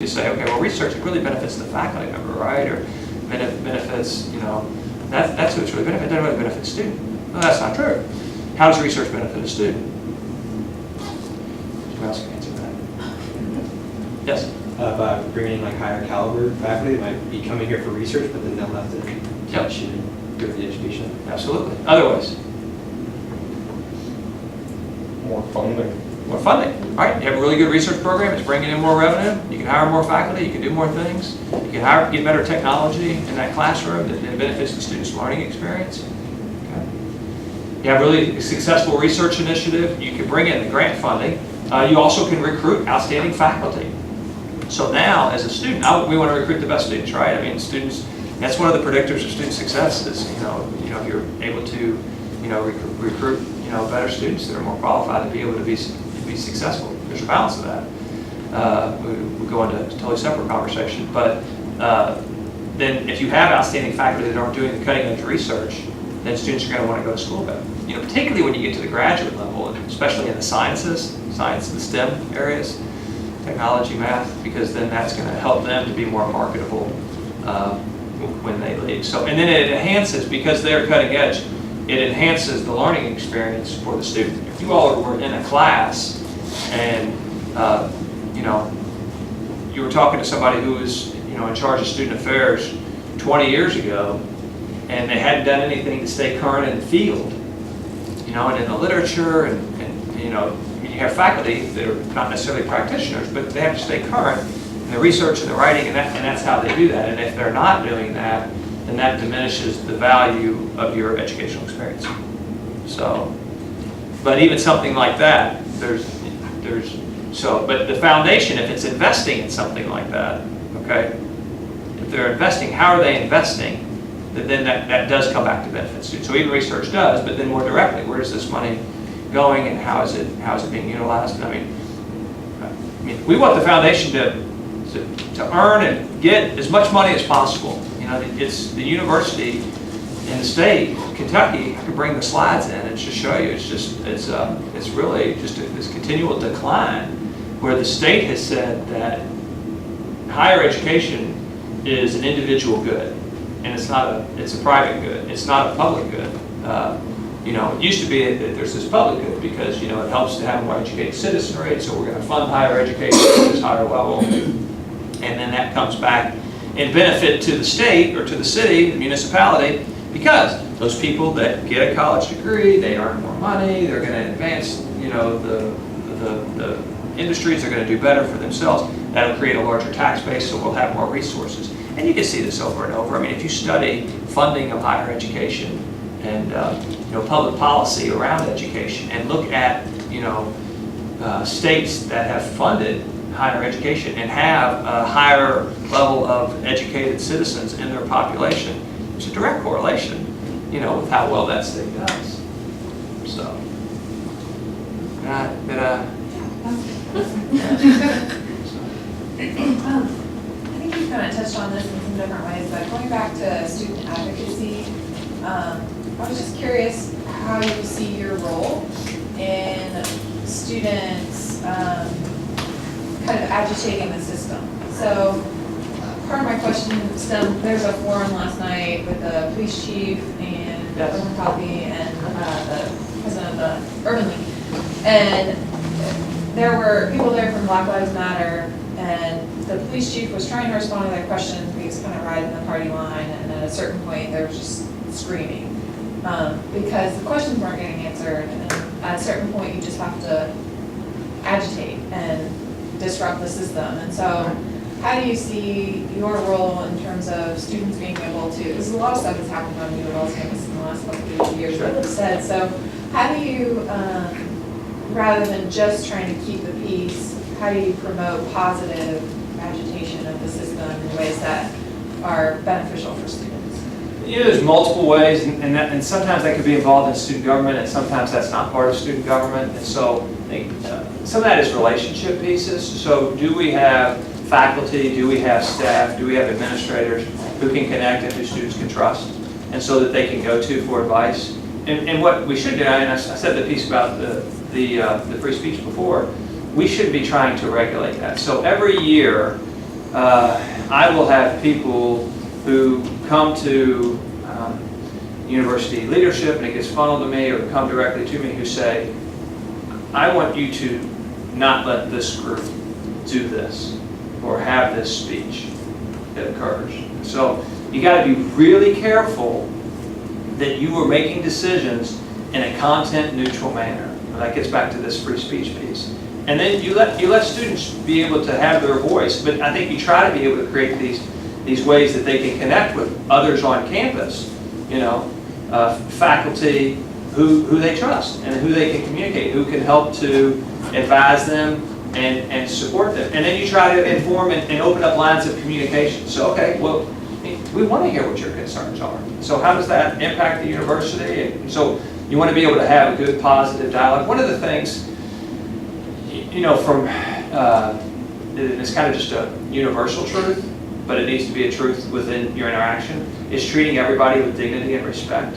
You say, okay, well, research, it really benefits the faculty member, right? Or benefits, you know, that's who it's really benefits. It doesn't really benefit the student. No, that's not true. How does research benefit a student? Who else can answer that? Yes? By bringing like higher caliber faculty that might be coming here for research, but then they'll have to teach and go through the education. Absolutely. Other ways? More funding. More funding, right? You have a really good research program, it's bringing in more revenue, you can hire more faculty, you can do more things, you can get better technology in that classroom that benefits the student's learning experience. Okay. You have really successful research initiative, you can bring in the grant funding. You also can recruit outstanding faculty. So now, as a student, we want to recruit the best students, right? I mean, students, that's one of the predictors of student success is, you know, if you're able to, you know, recruit, you know, better students that are more qualified to be able to be successful. There's a balance of that. We'll go into a totally separate conversation. But then if you have outstanding faculty that aren't doing the cutting edge research, then students are going to want to go to school better. You know, particularly when you get to the graduate level, and especially in the sciences, the STEM areas, technology, math, because then that's going to help them to be more marketable when they leave. So, and then it enhances, because they're cutting edge, it enhances the learning experience for the student. If you all were in a class and you know, you were talking to somebody who was, you know, in charge of student affairs 20 years ago, and they hadn't done anything to stay current in the field, you know, and in the literature, and you know, you have faculty that are not necessarily practitioners, but they have to stay current in the research and the writing, and that's how they do that. And if they're not doing that, then that diminishes the value of your educational experience. So, but even something like that, but the foundation, if it's investing in something like that, okay, if they're investing, how are they investing? Then that does come back to benefit students. So even research does, but then more directly, where is this money going and how is it being utilized? And I mean, we want the foundation to earn and get as much money as possible. You know, it's the university in the state, Kentucky. I could bring the slides in and just show you. It's really just this continual decline, where the state has said that higher education is an individual good, and it's a private good. It's not a public good. You know, it used to be that there's this public good because, you know, it helps to have a more educated citizenry, so we're going to fund higher education at this higher level, and then that comes back in benefit to the state or to the city, the municipality, because those people that get a college degree, they earn more money, they're going to advance, you know, the industries, are going to do better for themselves. That'll create a larger tax base, so we'll have more resources. And you can see this over and over. I mean, if you study funding of higher education and you know, public policy around education, and look at, you know, states that have funded higher education and have a higher level of educated citizens in their population, there's a direct correlation, you know, with how well that state does. So, I think you kind of touched on this in some different ways, but going back to student advocacy, I was just curious how you see your role in students kind of agitating the system. So part of my question stemmed, there's a forum last night with the police chief and Urban Copy and the president of the Urban League. And there were people there from Black Lives Matter, and the police chief was trying to respond to their questions. He was kind of riding the party line, and at a certain point they were just screaming because the questions weren't getting answered. And at a certain point you just have to agitate and disrupt the system. And so how do you see your role in terms of students being able to, because a lot of stuff has happened on U of L's campus in the last couple of years, like you said, so how do you, rather than just trying to keep the peace, how do you promote positive agitation of the system in ways that are beneficial for students? you know, there's multiple ways, and sometimes that could be involved in student government, and sometimes that's not part of student government. And so I think some of that is relationship pieces. So do we have faculty, do we have staff, do we have administrators who can connect and who students can trust, and so that they can go to for advice? And what we should do, and I said the piece about the free speech before, we should be trying to regulate that. So every year I will have people who come to university leadership and it gets funneled to me or come directly to me who say, I want you to not let this group do this or have this speech that occurs. So you got to be really careful that you are making decisions in a content neutral manner. And that gets back to this free speech piece. And then you let students be able to have their voice, but I think you try to be able to create these ways that they can connect with others on campus, faculty who they trust and who they can communicate, who can help to advise them and support them. And then you try to inform and open up lines of communication. So, okay, well, we want to hear what your concerns are. So how does that impact the university? And so you want to be able to have a good, positive dialogue. One of the things, it's kind of just a universal truth, but it needs to be a truth within your interaction, is treating everybody with dignity and respect.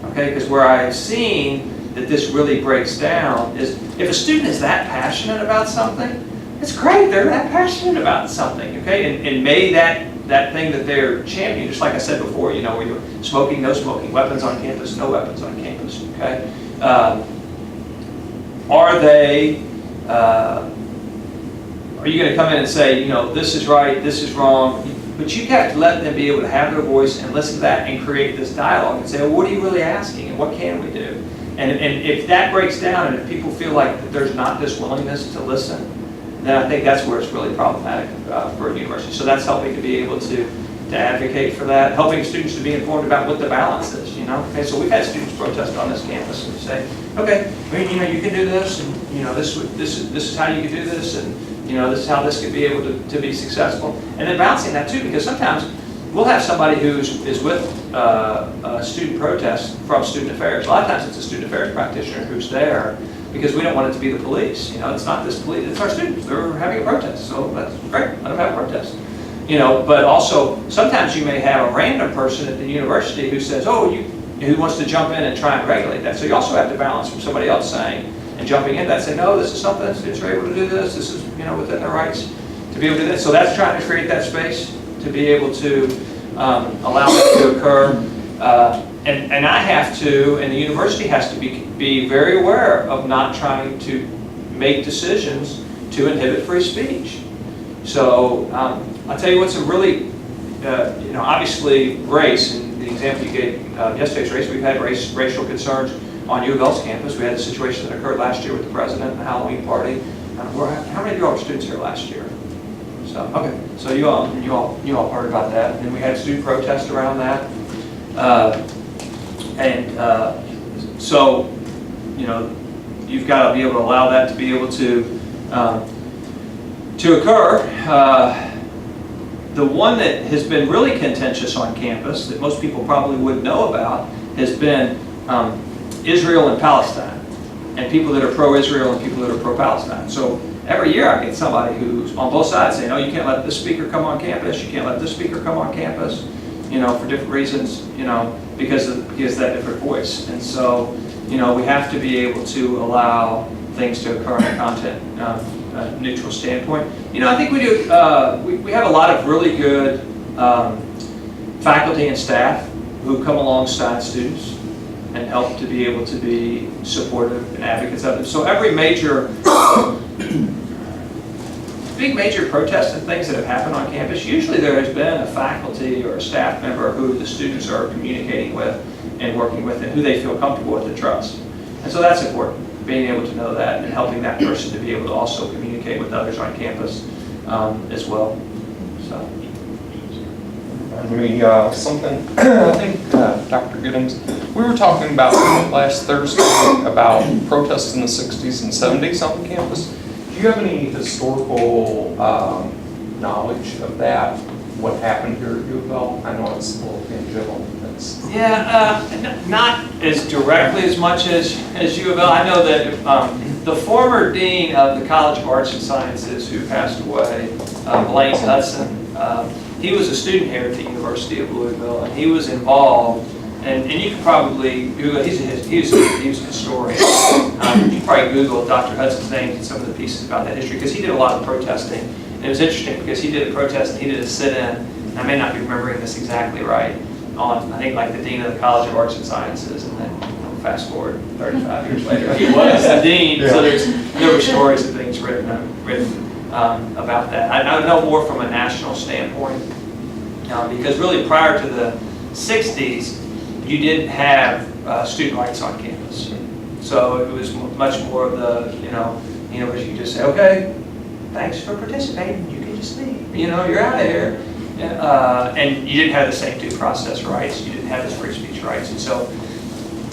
Okay, because where I've seen that this really breaks down is if a student is that passionate about something, it's great, they're that passionate about something, okay? And may that thing that they're championing, just like I said before, where you're smoking, no smoking, weapons on campus, no weapons on campus, okay? Are you going to come in and say, this is right, this is wrong? But you have to let them be able to have their voice and listen to that and create this dialogue and say, well, what are you really asking and what can we do? And if that breaks down and if people feel like that there's not this willingness to listen, then I think that's where it's really problematic for a university. So that's helping to be able to advocate for that, helping students to be informed about what the balance is, Okay, so we've had students protest on this campus and say, okay, you can do this, and this is how you can do this, and this is how this could be able to be successful. And then balancing that too, because sometimes we'll have somebody who is with a student protest from student affairs. A lot of times it's a student affairs practitioner who's there because we don't want it to be the police. It's not this police, it's our students. They're having a protest, so that's great, let them have a protest. But also sometimes you may have a random person at the university who says, who wants to jump in and try and regulate that. So you also have to balance from somebody else saying, and jumping in that, say, no, this is something, students are able to do this is, within their rights to be able to do this. So that's trying to create that space to be able to allow that to occur. And I have to, and the university has to be very aware of not trying to make decisions to inhibit free speech. So I'll tell you what's a really, obviously race, and the example you gave yesterday's race, we've had racial concerns on U of L's campus. We had a situation that occurred last year with the president and the Halloween party. How many of you all were students here last year? So, okay, so you all heard about that. And we had student protests around that. So, you've got to be able to allow that to be able to occur. The one that has been really contentious on campus that most people probably wouldn't know about has been Israel and Palestine, and people that are pro-Israel and people that are pro-Palestine. So every year I get somebody who's on both sides saying, no, you can't let this speaker come on campus, you can't let this speaker come on campus, for different reasons, because of that different voice. And so, we have to be able to allow things to occur in a content neutral standpoint. I think we do, we have a lot of really good faculty and staff who come alongside students and help to be able to be supportive and advocates of them. So every big major protest and things that have happened on campus, usually there has been a faculty or a staff member who the students are communicating with and working with and who they feel comfortable with and trust. And so that's important, being able to know that and helping that person to be able to also communicate with others on campus as well. So. Something, I think Dr. Giddens, we were talking about last Thursday about protests in the 60s and 70s on campus. Do you have any historical knowledge of that? What happened here at U of L? I know it's a little tangential. Not as directly as much as U of L. I know that the former dean of the College of Arts and Sciences who passed away, Blaine Hudson, he was a student here at the University of Louisville, and he was involved, and you can probably Google, he was a historian. You can probably Google Dr. Hudson's name and some of the pieces about that history, because he did a lot of protesting And it was interesting because he did a protest and he did a sit-in, and I may not be remembering this exactly right, on, I think, like the dean of the College of Arts and Sciences, and then fast forward 35 years later, he was the dean. So there were stories and things written about that. I know more from a national standpoint, because really prior to the 60s, you didn't have student rights on campus. So it was much more of the, the university could just say, okay, thanks for participating, you can just leave. You're out of here. And you didn't have the same due process rights, you didn't have the free speech rights. And so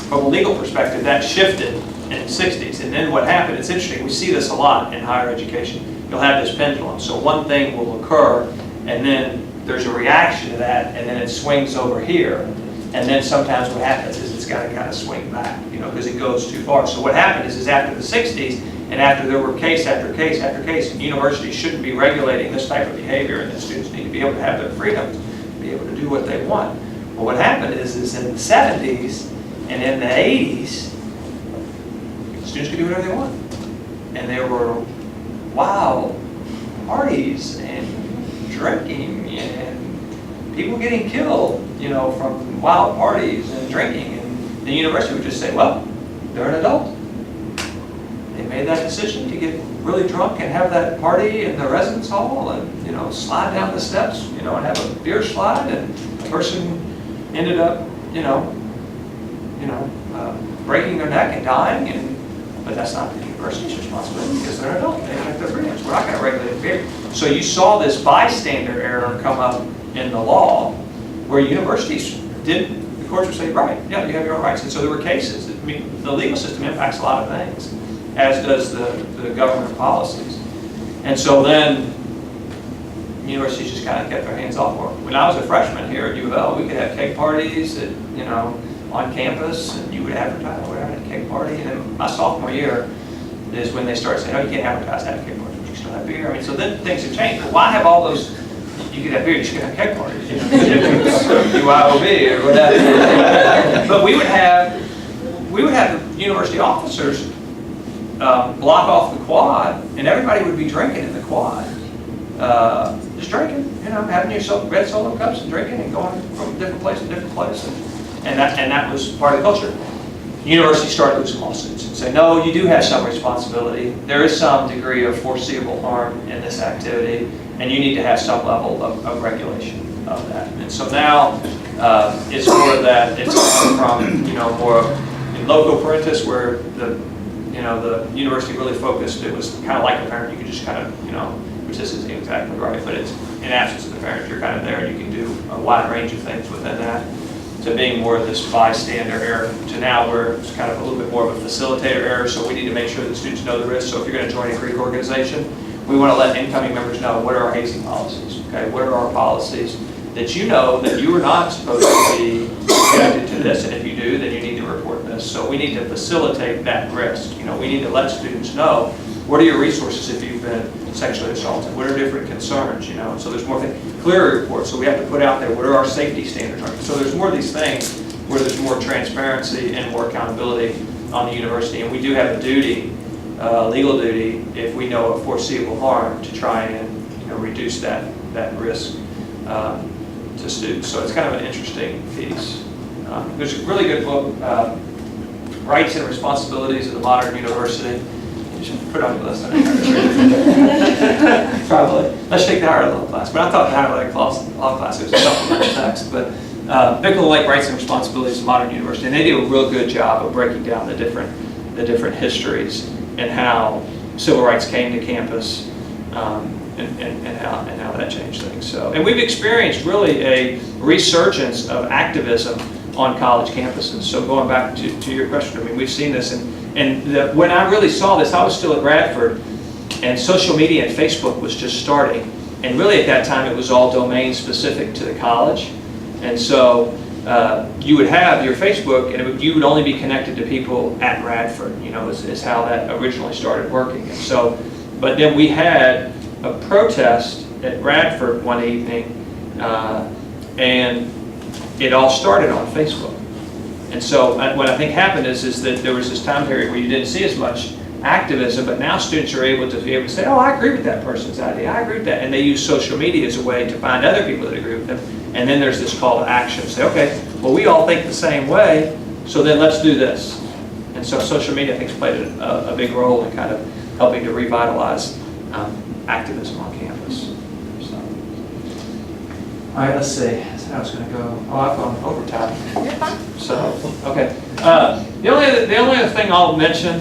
from a legal perspective, that shifted in the 60s. And then what happened, it's interesting, we see this a lot in higher education. You'll have this pendulum. So one thing will occur, and then there's a reaction to that, and then it swings over here. And then sometimes what happens is it's got to kind of swing back, because it goes too far. So what happened is after the 60s, and after there were case after case after case, universities shouldn't be regulating this type of behavior, and the students need to be able to have their freedom, to be able to do what they want. Well, what happened is in the 70s and in the 80s, students could do whatever they want. And there were wild parties and drinking and people getting killed, from wild parties and drinking. And the university would just say, well, they're an adult. They made that decision to get really drunk and have that party in the residence hall and, slide down the steps, and have a beer slide, and the person ended up, breaking their neck and dying, but that's not the university's responsibility because they're an adult. They have their freedoms. We're not going to regulate behavior. So you saw this bystander error come up in the law where universities the courts would say, right, yeah, you have your own rights. And so there were cases. I mean, the legal system impacts a lot of things, as does the government policies. And so then universities just kind of kept their hands off more. When I was a freshman here at U of L, we could have cake parties at, on campus, and you would advertise, we're having a cake party. And then my sophomore year is when they started saying, oh, you can't advertise that cake party, but you still have beer. I mean, so then things have changed. But why have all those, you could have beer, you should have cake parties, BYOB or whatever. But we would have the university officers block off the quad, and everybody would be drinking in the quad. Just drinking, having your red Solo cups and drinking and going from different place to different place. And that was part of the culture. Universities started losing lawsuits and say, no, you do have some responsibility. There is some degree of foreseeable harm in this activity, and you need to have some level of regulation of that. And so now it's more of that. It's gone from more in loco parentis, where the university really focused. It was kind of like a parent. You could just kind of, which this isn't exactly right, but it's in absence of the parent, you're kind of there, and you can do a wide range of things within that. To being more of this bystander error, to now where it's kind of a little bit more of a facilitator error. So we need to make sure that students know the risks. So if you're going to join a Greek organization, we want to let incoming members know what are our hazing policies. Okay, what are our policies that you know that you are not supposed to be connected to this, and if you do, then you need to report this. So we need to facilitate that risk. We need to let students know what are your resources if you've been sexually assaulted. What are different concerns? So there's more things. Clery reports. So we have to put out there what are our safety standards. So there's more of these things where there's more transparency and more accountability on the university, and we do have a duty, legal duty, if we know of foreseeable harm, to try and reduce that risk to students. So it's kind of an interesting piece. There's a really good book, Rights and Responsibilities of the Modern University. You should put it on your list. Probably. Let's take the higher level class. But I thought the higher level law class was a supplemental text. But Bickle Lake Rights and Responsibilities of Modern University, and they do a real good job of breaking down the different histories and how civil rights came to campus, and how that changed things. So, and we've experienced really a resurgence of activism on college campuses. So going back to your question, I mean, we've seen this, and when I really saw this, I was still at Radford, and social media and Facebook was just starting, and really at that time it was all domain specific to the college, and so you would have your Facebook, and you would only be connected to people at Radford, is how that originally started working. And so, but then we had a protest at Radford one evening, and it all started on Facebook. And so what I think happened is that there was this time period where you didn't see as much activism, but now students are able to say, oh, I agree with that person's idea, I agree with that. And they use social media as a way to find other people that agree with them. And then there's this call to action. Say, okay, well, we all think the same way, so then let's do this. And so social media, I think, has played a big role in kind of helping to revitalize activism on campus. So. All right, let's see. I was going to go. Oh, I've gone overtime. You're fine. So, okay. The only other thing I'll mention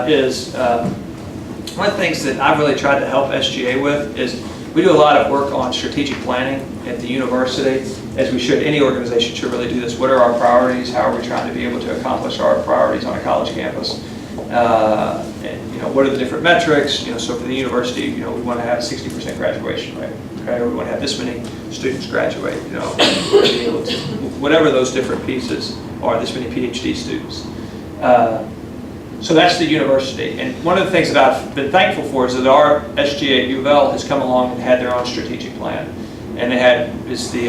is one of the things that I've really tried to help SGA with is we do a lot of work on strategic planning at the university, as we should. Any organization should really do this. What are our priorities? How are we trying to be able to accomplish our priorities on a college campus? And, what are the different metrics? So for the university, we want to have a 60% graduation rate. Okay, or we want to have this many students graduate. Be able to, whatever those different pieces are, this many PhD students. So that's the university. And one of the things that I've been thankful for is that our SGA at U of L has come along and had their own strategic plan. And it's the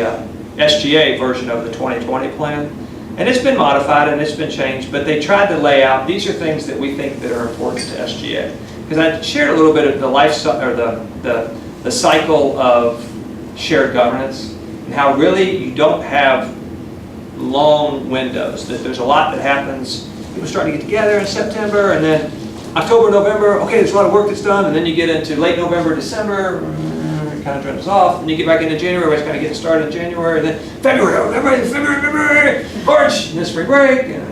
SGA version of the 2020 plan. And it's been modified and it's been changed, but they tried to lay out, these are things that we think that are important to SGA. Because I shared a little bit of the the cycle of shared governance and how really you don't have long windows, that there's a lot that happens. People start to get together in September, and then October, November, okay, there's a lot of work that's done, and then you get into late November, December, it kind of trends off, and you get back into January, everybody's kind of getting started in January, and then February, March, and then spring break, and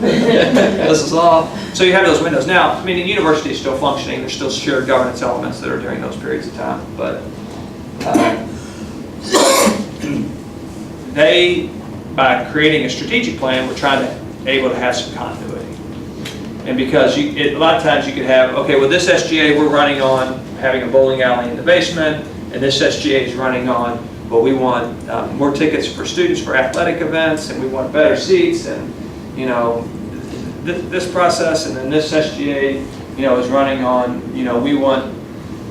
this is off. So you have those windows. Now, I mean, the university is still functioning, there's still shared governance elements that are during those periods of time, but they, by creating a strategic plan, were trying to able to have some continuity. And because a lot of times you could have, okay, well, this SGA we're running on having a bowling alley in the basement, and this SGA is running on, well, we want more tickets for students for athletic events, and we want better seats, and this process, and then this SGA is running on, we want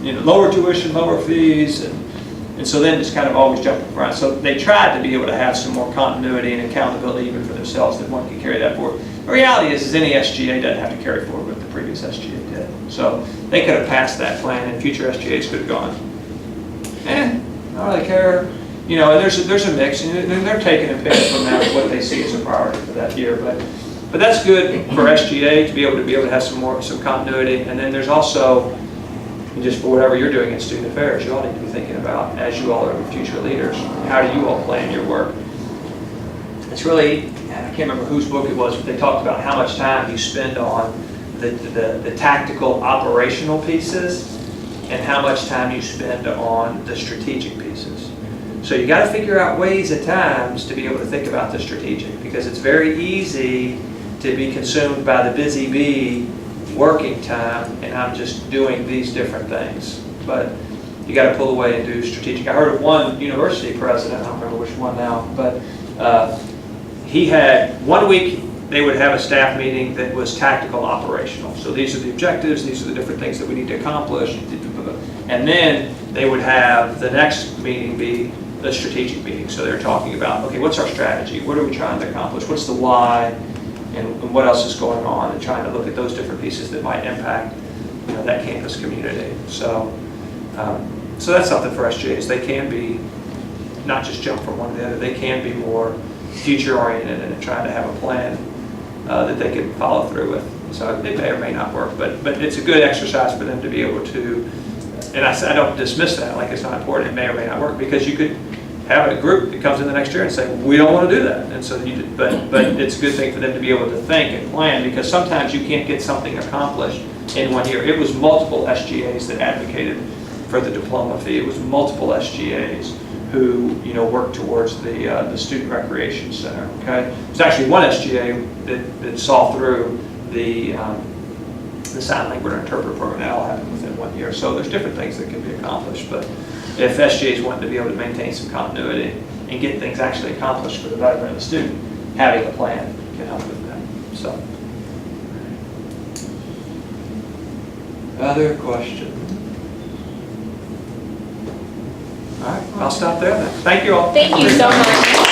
lower tuition, lower fees, and so then it's kind of always jumping around. So they tried to be able to have some more continuity and accountability even for themselves, that one could carry that forward. The reality is any SGA doesn't have to carry forward what the previous SGA did. So they could have passed that plan and future SGAs could have gone, I don't really care. And there's a mix, and they're taking a pick from that, what they see as a priority for that year. But that's good for SGA to be able to have some continuity. And then there's also, just for whatever you're doing in student affairs, you all need to be thinking about, as you all are future leaders, how do you all plan your work? It's really, I can't remember whose book it was, but they talked about how much time you spend on the tactical operational pieces and how much time you spend on the strategic pieces. So you got to figure out ways at times to be able to think about the strategic, because it's very easy to be consumed by the busy bee working time, and I'm just doing these different things. But you got to pull away and do strategic. I heard of one university president, I don't remember which one now, but he had 1 week they would have a staff meeting that was tactical operational. So these are the objectives, these are the different things that we need to accomplish, and then they would have the next meeting be the strategic meeting. So they're talking about, okay, what's our strategy? What are we trying to accomplish? What's the why? And what else is going on, and trying to look at those different pieces that might impact that campus community. So so that's something for SGAs. They can be, not just jump from one to the other, they can be more future oriented and trying to have a plan that they can follow through with. So it may or may not work, but it's a good exercise for them to be able to, and I don't dismiss that like it's not important, it may or may not work, because you could have a group that comes in the next year and say, we don't want to do that. And so but it's a good thing for them to be able to think and plan, because sometimes you can't get something accomplished in 1 year. It was multiple SGAs that advocated for the diploma fee. It was multiple SGAs who worked towards the student recreation center. Okay, there's actually one SGA that saw through the sign language interpreter program. That all happened within 1 year. So there's different things that can be accomplished. But if SGAs want to be able to maintain some continuity and get things actually accomplished for the betterment of the student, having a plan can help with that. So, other questions? All right, I'll stop there then. Thank you all. Thank you so much.